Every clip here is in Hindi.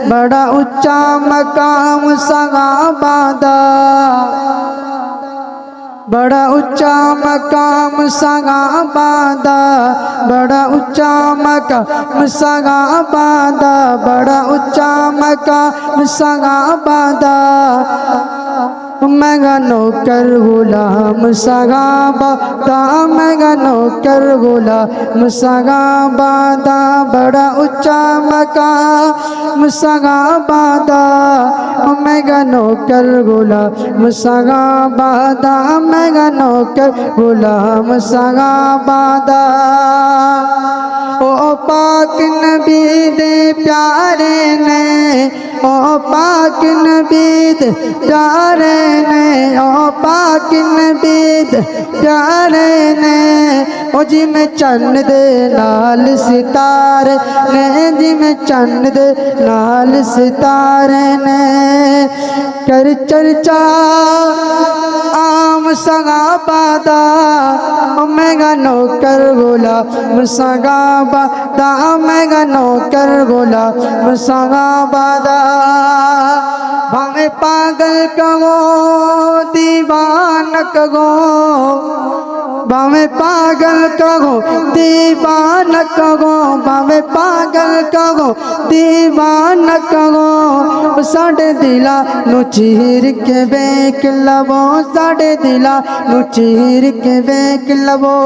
बड़ा ऊंचा मकाम सगाबादा, बड़ा ऊंचा मकाम सगाबादा, बड़ा ऊंचा मकाम सगाबादा, बड़ा ऊंचा मकाम सगाबादा। मैं नौकर गुलाम सगाबादा, मैं नौकर गुलाम सगाबादा, बड़ा ऊंचा मकाम सगाबादा। मैं नौकर गुलाम सगाबादा, मैं नौकर गुलाम सगाबादा। ओ पाक नबी दे प्यारे ने, ओ पाक नबी दे प्यारे ने, ओ पाक नबी दे प्यारे ने। ओ जी में चन्न दे नाल सितारे ने, जी में चन्न दे नाल सितारे ने। कर चर्चा आम सगाबादा, मैं नौकर गुलाम सगाबादा, मैं नौकर गुलाम सगाबादा। भावे पागल कहो दीवान कहो, भावे पागल कहो दीवान कहो, भावे पागल कहो दीवान कहो। साडे दिला नू चीर के वेख लवो, साडे दिला नू चीर के वेख लवो।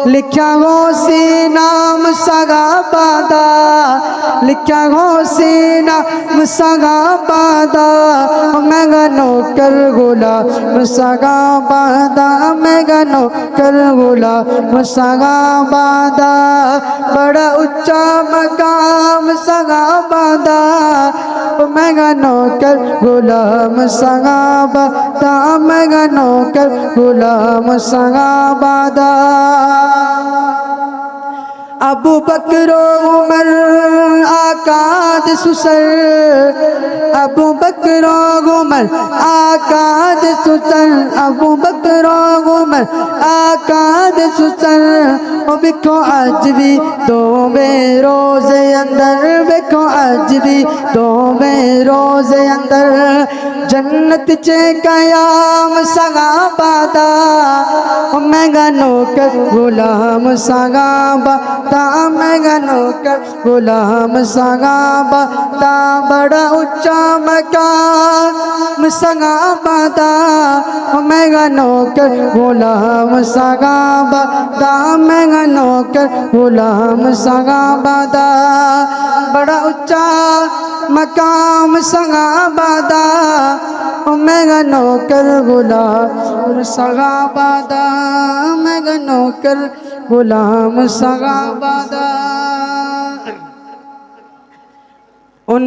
लिखा हो सी नाम सगाबादा, लिखा हो सी नाम सगाबादा। मैं नौकर गुलाम सगाबादा, मैं नौकर गुलाम सगाबादा, बड़ा ऊंचा मकाम सगाबादा। मैं नौकर गुलाम सगाबादा, मैं नौकर गुलाम सगाबादा। अबू बकर उमर आकाद सुसर, अबू बकर उमर आकाद सुसर, अबू बकर उमर आकाद सुसर। ओ बिखो अज भी दोवे रोजे अंदर, बिखो अज भी दोवे रोजे अंदर। जन्नत चे कयाम सगाबादा, मैं नौकर गुलाम सगाबादा, मैं नौकर गुलाम सगाबादा, बड़ा ऊंचा मकाम सगाबादा। मैं नौकर गुलाम सगाबादा, मैं नौकर गुलाम सगाबादा, बड़ा ऊंचा मकाम सगाबादा। मैं नौकर गुलाम सगाबादा, मैं नौकर गुलाम सगाबादा। उन